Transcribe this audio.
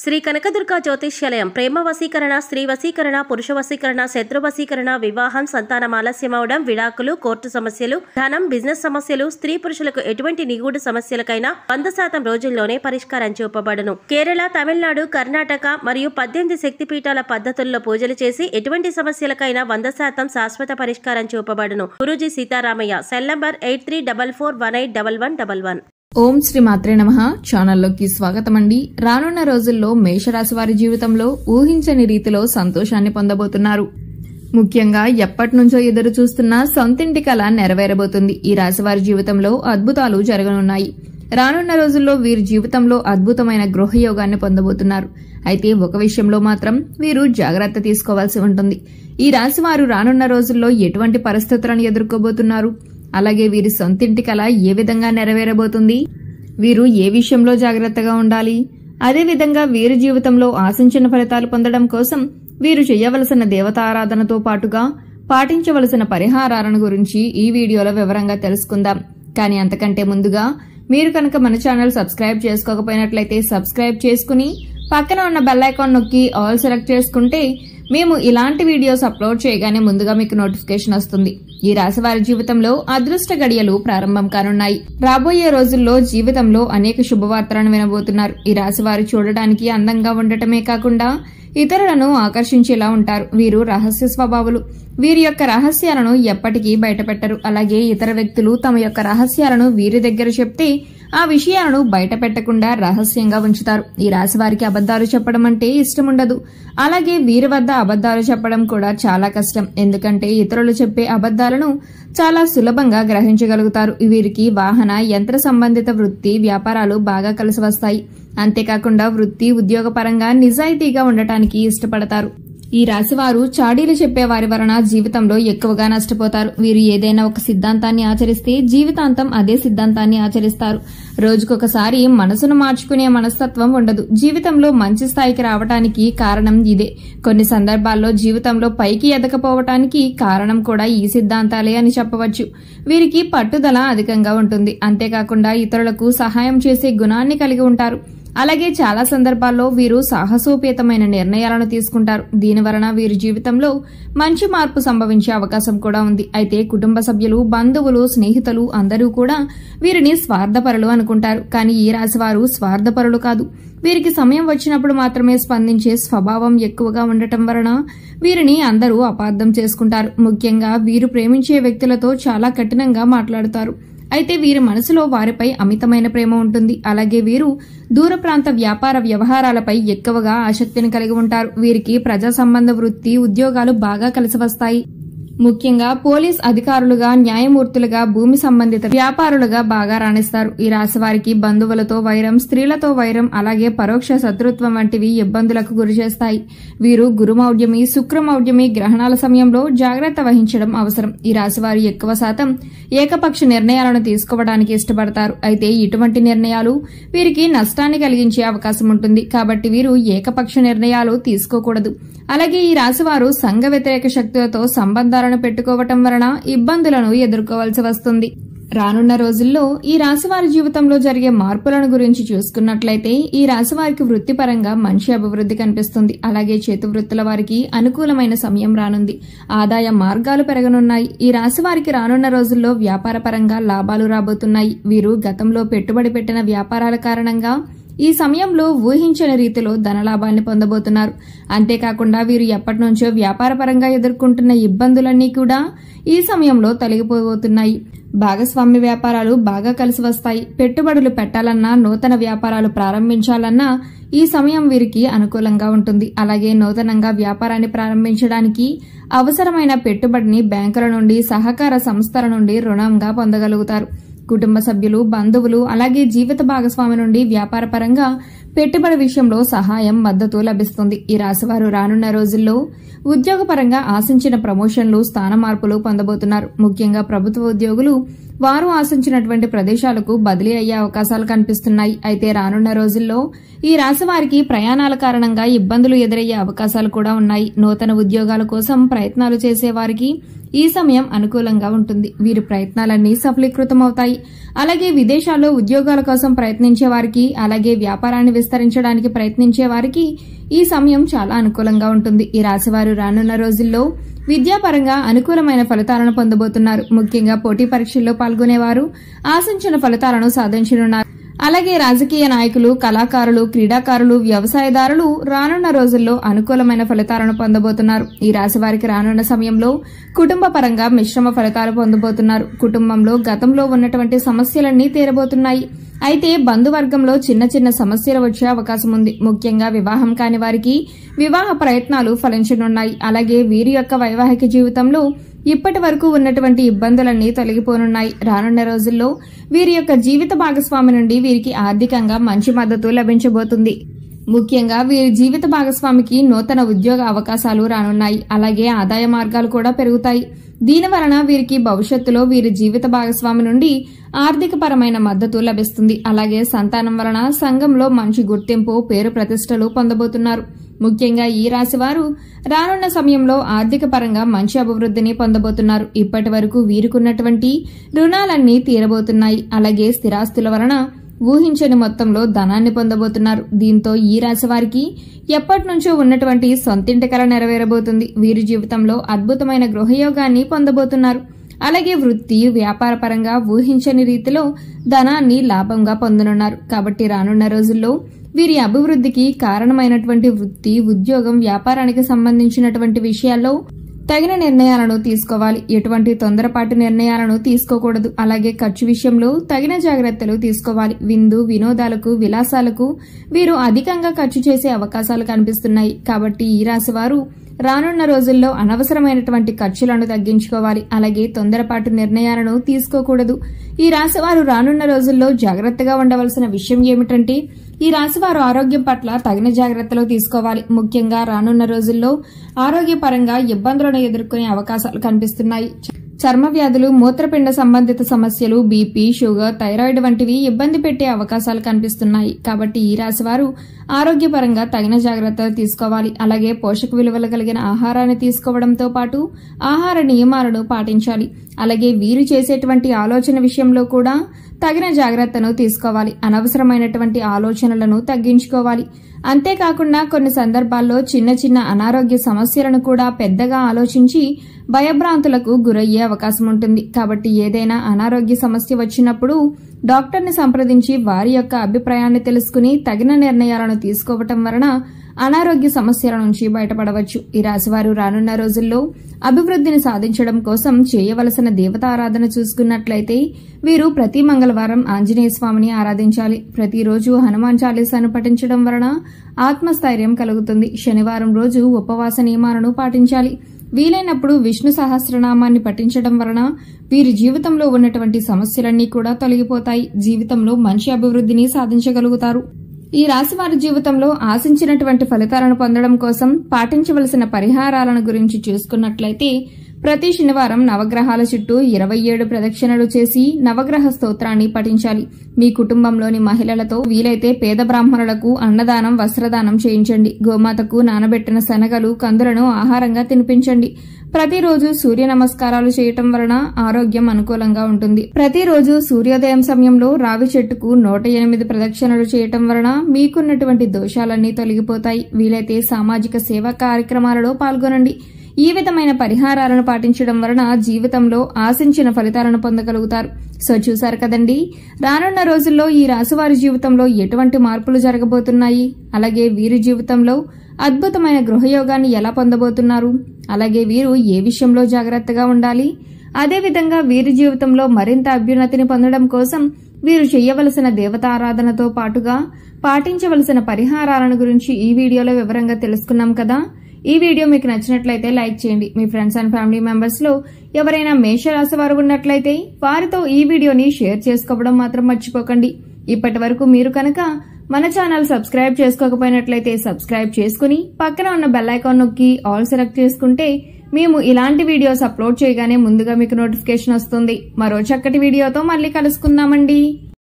శ్రీ కనకదుర్గ జ్యోతిష్యాలయం ప్రేమ వశీకరణ, స్త్రీ వశీకరణ, పురుష వశీకరణ, శత్రు వశీకరణ, వివాహం, సంతానం ఆలస్యమవడం, విడాకులు, కోర్టు సమస్యలు, ధనం, బిజినెస్ సమస్యలు, స్త్రీ పురుషులకు ఎటువంటి నిగూఢ సమస్యలకైనా 100% రోజుల్లోనే పరిష్కారం చూపబడును. కేరళ, తమిళనాడు, కర్ణాటక మరియు 18 శక్తిపీఠాల పద్ధతుల్లో పూజలు చేసి ఎటువంటి సమస్యలకైనా 100% శాశ్వత పరిష్కారం చూపబడును. గురూజీ సీతారామయ్య. Cell number 8344181111. ఓం శ్రీ మాత్రే నమః. ఛానల్లోకి స్వాగతం అండి. రానున్న రోజుల్లో మేషరాశి వారి జీవితంలో ఊహించని రీతిలో సంతోషాన్ని పొందబోతున్నారు. ముఖ్యంగా ఎప్పటి నుంచో ఎదురు చూస్తున్న సొంతింటి కల నెరవేరబోతుంది. ఈ రాశి వారి జీవితంలో అద్భుతాలు జరగనున్నాయి. రానున్న రోజుల్లో వీరి జీవితంలో అద్భుతమైన గృహయోగాన్ని పొందబోతున్నారు. అయితే ఒక విషయంలో మాత్రం వీరు జాగ్రత్త తీసుకోవాల్సి ఉంటుంది. ఈ రాశి వారు రానున్న రోజుల్లో ఎటువంటి పరిస్థితులను ఎదుర్కోబోతున్నారు, అలాగే వీరి సొంతింటి కల ఏ విధంగా నెరవేరబోతుంది, వీరు ఏ విషయంలో జాగ్రత్తగా ఉండాలి, అదేవిధంగా వీరి జీవితంలో ఆశించిన ఫలితాలు పొందడం కోసం వీరు చేయవలసిన దేవతారాధనతో పాటుగా పాటించవలసిన పరిహారాలను గురించి ఈ వీడియోలో వివరంగా తెలుసుకుందాం. కానీ అంతకంటే ముందుగా మీరు కనుక మన ఛానల్ సబ్స్క్రైబ్ చేసుకోకపోయినట్లయితే సబ్స్క్రైబ్ చేసుకుని పక్కన ఉన్న బెల్ ఐకాన్ నొక్కి ఆల్ సెలెక్ట్ చేసుకుంటే మేము ఇలాంటి వీడియోస్ అప్లోడ్ చేయగానే ముందుగా మీకు నోటిఫికేషన్ వస్తుంది. ఈ రాశి వారి జీవితంలో అదృష్ట గడియలు ప్రారంభం కానున్నాయి. రాబోయే రోజుల్లో జీవితంలో అనేక శుభవార్తలను వినబోతున్నారు. ఈ రాశి వారు చూడడానికి అందంగా ఉండటమే కాకుండా ఇతరులను ఆకర్షించేలా ఉంటారు. వీరు రహస్య స్వభావులు. వీరి యొక్క రహస్యాలను ఎప్పటికీ బయటపెట్టరు. అలాగే ఇతర వ్యక్తులు తమ యొక్క రహస్యాలను వీరి దగ్గర చెప్తే ఆ విషయాలను బయట పెట్టకుండా రహస్యంగా ఉంచుతారు. ఈ రాశి వారికి అబద్దాలు చెప్పడం అంటే ఇష్టం ఉండదు. అలాగే వీరి వద్ద అబద్దాలు చెప్పడం కూడా చాలా కష్టం. ఎందుకంటే ఇతరులు చెప్పే అబద్దాలను చాలా సులభంగా గ్రహించగలుగుతారు. వీరికి వాహన, యంత్ర సంబంధిత వృత్తి, వ్యాపారాలు బాగా కలిసి వస్తాయి. అంతేకాకుండా వృత్తి, ఉద్యోగ పరంగా నిజాయితీగా ఉండటానికి ఇష్టపడతారు. ఈ రాశివారు చాడీలు చెప్పే వారి వలన జీవితంలో ఎక్కువగా నష్టపోతారు. వీరు ఏదైనా ఒక సిద్ధాంతాన్ని ఆచరిస్తే జీవితాంతం అదే సిద్ధాంతాన్ని ఆచరిస్తారు. రోజుకొకసారి మనసును మార్చుకునే మనస్తత్వం ఉండదు. జీవితంలో మంచి స్థాయికి రావడానికి కారణం ఇదే. కొన్ని సందర్భాల్లో జీవితంలో పైకి ఎదకపోవటానికి కారణం కూడా ఈ సిద్ధాంతాలే అని చెప్పవచ్చు. వీరికి పట్టుదల అధికంగా ఉంటుంది. అంతేకాకుండా ఇతరులకు సహాయం చేసే గుణాన్ని కలిగి ఉంటారు. అలాగే చాలా సందర్భాల్లో వీరు సాహసోపేతమైన నిర్ణయాలను తీసుకుంటారు. దీని వలన వీరి జీవితంలో మంచి మార్పు సంభవించే అవకాశం కూడా ఉంది. అయితే కుటుంబ సభ్యులు, బంధువులు, స్నేహితులు అందరూ కూడా వీరిని స్వార్థపరులు అనుకుంటారు. కానీ ఈ రాశి వారు స్వార్థపరులు కాదు. వీరికి సమయం వచ్చినప్పుడు మాత్రమే స్పందించే స్వభావం ఎక్కువగా ఉండటం వలన వీరిని అందరూ అపార్థం చేసుకుంటారు. ముఖ్యంగా వీరు ప్రేమించే వ్యక్తులతో చాలా కఠినంగా మాట్లాడుతారు. అయితే వీరి మనసులో వారిపై అమితమైన ప్రేమ ఉంటుంది. అలాగే వీరు దూర ప్రాంత వ్యాపార వ్యవహారాలపై ఎక్కువగా ఆసక్తిని కలిగి ఉంటారు. వీరికి ప్రజా సంబంధ వృత్తి, ఉద్యోగాలు బాగా కలిసి వస్తాయి. ముఖ్యంగా పోలీస్ అధికారులుగా, న్యాయమూర్తులుగా, భూమి సంబంధిత వ్యాపారులుగా బాగా రాణిస్తారు. ఈ రాశి వారికి బంధువులతో వైరం, స్త్రీలతో వైరం, అలాగే పరోక్ష శత్రుత్వం వంటివి ఇబ్బందులకు గురిచేస్తాయి. వీరు గురుమౌఢ్యమి, శుక్రమౌఢ్యమి గ్రహణాల సమయంలో జాగ్రత్త వహించడం అవసరం. ఈ రాశి వారు ఎక్కువ శాతం ఏకపక్ష నిర్ణయాలను తీసుకోవడానికి ఇష్టపడతారు. అయితే ఇటువంటి నిర్ణయాలు వీరికి నష్టాన్ని కలిగించే అవకాశం ఉంటుంది. కాబట్టి వీరు ఏకపక్ష నిర్ణయాలు తీసుకోకూడదు. అలాగే ఈ రాశివారు సంఘ వ్యతిరేక శక్తులతో సంబంధాలను పెట్టుకోవటం వలన ఇబ్బందులను ఎదుర్కోవాల్సి వస్తుంది. రానున్న రోజుల్లో ఈ రాశివారి జీవితంలో జరిగే మార్పులను గురించి చూసుకున్నట్లయితే ఈ రాశివారికి వృత్తిపరంగా మంచి అభివృద్ధి కనిపిస్తుంది. అలాగే చేతివృత్తుల వారికి అనుకూలమైన సమయం రానుంది. ఆదాయ మార్గాలు పెరగనున్నాయి. ఈ రాశివారికి రానున్న రోజుల్లో వ్యాపార పరంగా లాభాలు రాబోతున్నాయి. వీరు గతంలో పెట్టుబడి పెట్టిన వ్యాపారాల కారణంగా ఈ సమయంలో ఊహించని రీతిలో ధనలాభాన్ని పొందబోతున్నారు. అంతేకాకుండా వీరు ఎప్పటి నుంచో వ్యాపార పరంగా ఎదుర్కొంటున్న ఇబ్బందులన్నీ కూడా ఈ సమయంలో తొలగిపోబోతున్నాయి. భాగస్వామ్య వ్యాపారాలు బాగా కలిసి వస్తాయి. పెట్టుబడులు పెట్టాలన్నా, నూతన వ్యాపారాలు ప్రారంభించాలన్నా ఈ సమయం వీరికి అనుకూలంగా ఉంటుంది. అలాగే నూతనంగా వ్యాపారాన్ని ప్రారంభించడానికి అవసరమైన పెట్టుబడిని బ్యాంకుల నుండి, సహకార సంస్థల నుండి రుణంగా పొందగలుగుతారు. కుటుంబ సభ్యులు, బంధువులు, అలాగే జీవిత భాగస్వామి నుండి వ్యాపార పరంగా పెట్టుబడి విషయంలో సహాయం, మద్దతు లభిస్తుంది. ఈ రాశివారు రానున్న రోజుల్లో ఉద్యోగపరంగా ఆశించిన ప్రమోషన్లు, స్థాన మార్పులు పొందబోతున్నారు. ముఖ్యంగా ప్రభుత్వ ఉద్యోగులు వారు ఆశించినటువంటి ప్రదేశాలకు బదిలీ అయ్యే అవకాశాలు కనిపిస్తున్నాయి. అయితే రానున్న రోజుల్లో ఈ రాశి వారికి ప్రయాణాల కారణంగా ఇబ్బందులు ఎదురయ్యే అవకాశాలు కూడా ఉన్నాయి. నూతన ఉద్యోగాల కోసం ప్రయత్నాలు చేసే వారికి ఈ సమయం అనుకూలంగా ఉంటుంది. వీరి ప్రయత్నాలన్నీ సఫలీకృతమవుతాయి. అలాగే విదేశాల్లో ఉద్యోగాల కోసం ప్రయత్నించే వారికి, అలాగే వ్యాపారాన్ని విస్తరించడానికి ప్రయత్నించే వారికి ఈ సమయం చాలా అనుకూలంగా ఉంటుంది. ఈ రాశివారు రానున్న రోజుల్లో విద్యాపరంగా అనుకూలమైన ఫలితాలను పొందబోతున్నారు. ముఖ్యంగా పోటీ పరీక్షల్లో పాల్గొనేవారు ఆశించిన ఫలితాలను సాధించనున్నారు. అలాగే రాజకీయ నాయకులు, కళాకారులు, క్రీడాకారులు, వ్యవసాయదారులు రానున్న రోజుల్లో అనుకూలమైన ఫలితాలను పొందబోతున్నారు. ఈ రాశి వారికి రానున్న సమయంలో కుటుంబ పరంగా మిశ్రమ ఫలితాలు పొందబోతున్నారు. కుటుంబంలో గతంలో ఉన్నటువంటి సమస్యలన్నీ తీరబోతున్నాయి. అయితే బంధువర్గంలో చిన్న చిన్న సమస్యలు వచ్చే అవకాశం ఉంది. ముఖ్యంగా వివాహం కాని వారికి వివాహ ప్రయత్నాలు ఫలించనున్నాయి. అలాగే వీరి యొక్క వైవాహిక జీవితంలో ఇప్పటి వరకు ఉన్నటువంటి ఇబ్బందులన్నీ తొలగిపోనున్నాయి. రానున్న రోజుల్లో వీరి యొక్క జీవిత భాగస్వామి నుండి వీరికి ఆర్థికంగా మంచి మద్దతు లభించబోతుంది. ముఖ్యంగా వీరి జీవిత భాగస్వామికి నూతన ఉద్యోగ అవకాశాలు రానున్నాయి. అలాగే ఆదాయ మార్గాలు కూడా పెరుగుతాయి. దీని వలన వీరికి భవిష్యత్తులో వీరి జీవిత భాగస్వామి నుండి ఆర్థిక పరమైన మద్దతు లభిస్తుంది. అలాగే సంతానం వలన సంఘంలో మంచి గుర్తింపు, పేరు ప్రతిష్టలు పొందబోతున్నారు. ముఖ్యంగా ఈ రాశి వారు రానున్న సమయంలో ఆర్థిక పరంగా మంచి అభివృద్ధిని పొందబోతున్నారు. ఇప్పటి వరకు వీరికున్నటువంటి రుణాలన్నీ తీరబోతున్నాయి. అలాగే స్థిరాస్తుల వలన ఊహించని మొత్తంలో ధనాన్ని పొందబోతున్నారు. దీంతో ఈ రాశి వారికి ఎప్పటి నుంచో ఉన్నటువంటి సొంతింటి కల నెరవేరబోతుంది. వీరి జీవితంలో అద్భుతమైన గృహయోగాన్ని పొందబోతున్నారు. అలాగే వృత్తి, వ్యాపార పరంగా ఊహించని రీతిలో ధనాన్ని లాభంగా పొందనున్నారు. కాబట్టి రానున్న రోజుల్లో వీరి అభివృద్ధికి కారణమైనటువంటి వృత్తి, ఉద్యోగం, వ్యాపారానికి సంబంధించినటువంటి విషయాల్లో తగిన నిర్ణయాలను తీసుకోవాలి. ఎటువంటి తొందరపాటు నిర్ణయాలను తీసుకోకూడదు. అలాగే ఖర్చు విషయంలో తగిన జాగ్రత్తలు తీసుకోవాలి. వినోదాలకు, విలాసాలకు వీరు అధికంగా ఖర్చు చేసే అవకాశాలు కనిపిస్తున్నాయి. కాబట్టి ఈ రాశి వారు రానున్న రోజుల్లో అనవసరమైనటువంటి ఖర్చులను తగ్గించుకోవాలి. అలాగే తొందరపాటు నిర్ణయాలను తీసుకోకూడదు. ఈ రాశివారు రానున్న రోజుల్లో జాగ్రత్తగా ఉండవలసిన విషయం ఏమిటంటే ఈ రాశివారు ఆరోగ్యం పట్ల తగిన జాగ్రత్తలు తీసుకోవాలి. ముఖ్యంగా రానున్న రోజుల్లో ఆరోగ్యపరంగా ఇబ్బందులను ఎదుర్కొనే అవకాశాలు కనిపిస్తున్నాయి. చర్మ వ్యాధులు, మూత్రపిండ సంబంధిత సమస్యలు, బీపీ, షుగర్, థైరాయిడ్ వంటివి ఇబ్బంది పెట్టే అవకాశాలు కనిపిస్తున్నాయి. కాబట్టి ఈ రాశివారు ఆరోగ్యపరంగా తగిన జాగ్రత్తలు తీసుకోవాలి. అలాగే పోషక విలువలు కలిగిన ఆహారాన్ని తీసుకోవడంతో పాటు ఆహార నియమాలను పాటించాలి. అలాగే వీరు చేసేటువంటి ఆలోచన విషయంలో కూడా తగిన జాగ్రత్తను తీసుకోవాలి. అనవసరమైనటువంటి ఆలోచనలను తగ్గించుకోవాలి. అంతేకాకుండా కొన్ని సందర్భాల్లో చిన్న చిన్న అనారోగ్య సమస్యలను కూడా పెద్దగా ఆలోచించి భయభ్రాంతులకు గురయ్యే అవకాశం ఉంటుంది. కాబట్టి ఏదైనా అనారోగ్య సమస్య వచ్చినప్పుడు డాక్టర్ని సంప్రదించి వారి యొక్క అభిప్రాయాన్ని తెలుసుకుని తగిన నిర్ణయాలను తీసుకోవటం వలన అనారోగ్య సమస్యల నుంచి బయటపడవచ్చు. ఈ రాశివారు రానున్న రోజుల్లో అభివృద్ధిని సాధించడం కోసం చేయవలసిన దేవతారాధన చూసుకున్నట్లయితే వీరు ప్రతి మంగళవారం ఆంజనేయ స్వామిని ఆరాధించాలి. ప్రతిరోజు హనుమాన్ చాలీసాను పఠించడం వలన ఆత్మస్థైర్యం కలుగుతుంది. శనివారం రోజు ఉపవాస నియమాలను పాటించాలి. వీలైనప్పుడు విష్ణు సహస్రనామాన్ని పఠించడం వలన వీరి జీవితంలో ఉన్నటువంటి సమస్యలన్నీ కూడా తొలగిపోతాయి. జీవితంలో మంచి అభివృద్ధిని సాధించగలుగుతారు. ఈ రాశి వారి జీవితంలో ఆశించినటువంటి ఫలితాలను పొందడం కోసం పాటించవలసిన పరిహారాలను గురించి చూసుకున్నట్లయితే ప్రతి శనివారం నవగ్రహాల చుట్టూ 27 ప్రదక్షిణలు చేసి నవగ్రహ స్తోత్రాన్ని పఠించాలి. మీ కుటుంబంలోని మహిళలతో వీలైతే పేద బ్రాహ్మణులకు అన్నదానం, వస్త్రదానం చేయించండి. గోమాతకు నానబెట్టిన శనగలు, కందులను ఆహారంగా తినిపించండి. ప్రతిరోజు సూర్య నమస్కారాలు చేయటం వలన ఆరోగ్యం అనుకూలంగా ఉంటుంది. ప్రతిరోజు సూర్యోదయం సమయంలో రావి చెట్టుకు 108 ప్రదక్షిణలు చేయటం వలన మీకున్నటువంటి దోషాలన్నీ తొలగిపోతాయి. వీలైతే సామాజిక సేవా కార్యక్రమాలలో పాల్గొనండి. ఈ విధమైన పరిహారాలను పాటించడం వలన జీవితంలో ఆశించిన ఫలితాలను పొందగలుగుతారు. సో చూశారు కదండి, రానున్న రోజుల్లో ఈ రాశివారి జీవితంలో ఎటువంటి మార్పులు జరగబోతున్నాయి, అలాగే వీరి జీవితంలో అద్భుతమైన గృహయోగాన్ని ఎలా పొందబోతున్నారు, అలాగే వీరు ఏ విషయంలో జాగ్రత్తగా ఉండాలి, అదేవిధంగా వీరి జీవితంలో మరింత అభ్యున్నతిని పొందడం కోసం వీరు చేయవలసిన దేవతారాధనతో పాటుగా పాటించవలసిన పరిహారాలను గురించి ఈ వీడియోలో వివరంగా తెలుసుకున్నాం కదా. ఈ వీడియో మీకు నచ్చినట్లయితే లైక్ చేయండి. మీ ఫ్రెండ్స్ అండ్ ఫ్యామిలీ మెంబర్స్ లో ఎవరైనా మేషరాశి వారు ఉన్నట్లయితే వారితో ఈ వీడియోని షేర్ చేసుకోవడం మాత్రం మర్చిపోకండి. ఇప్పటి వరకు మీరు కనుక మన ఛానల్ సబ్స్క్రైబ్ చేసుకోకపోయినట్లయితే సబ్స్క్రైబ్ చేసుకుని పక్కన ఉన్న బెల్ ఐకాన్ నొక్కి ఆల్ సెలెక్ట్ చేసుకుంటే మేము ఇలాంటి వీడియోస్ అప్లోడ్ చేయగానే ముందుగా మీకు నోటిఫికేషన్ వస్తుంది. మరో చక్కటి వీడియోతో మళ్ళీ కలుసుకుందామండి.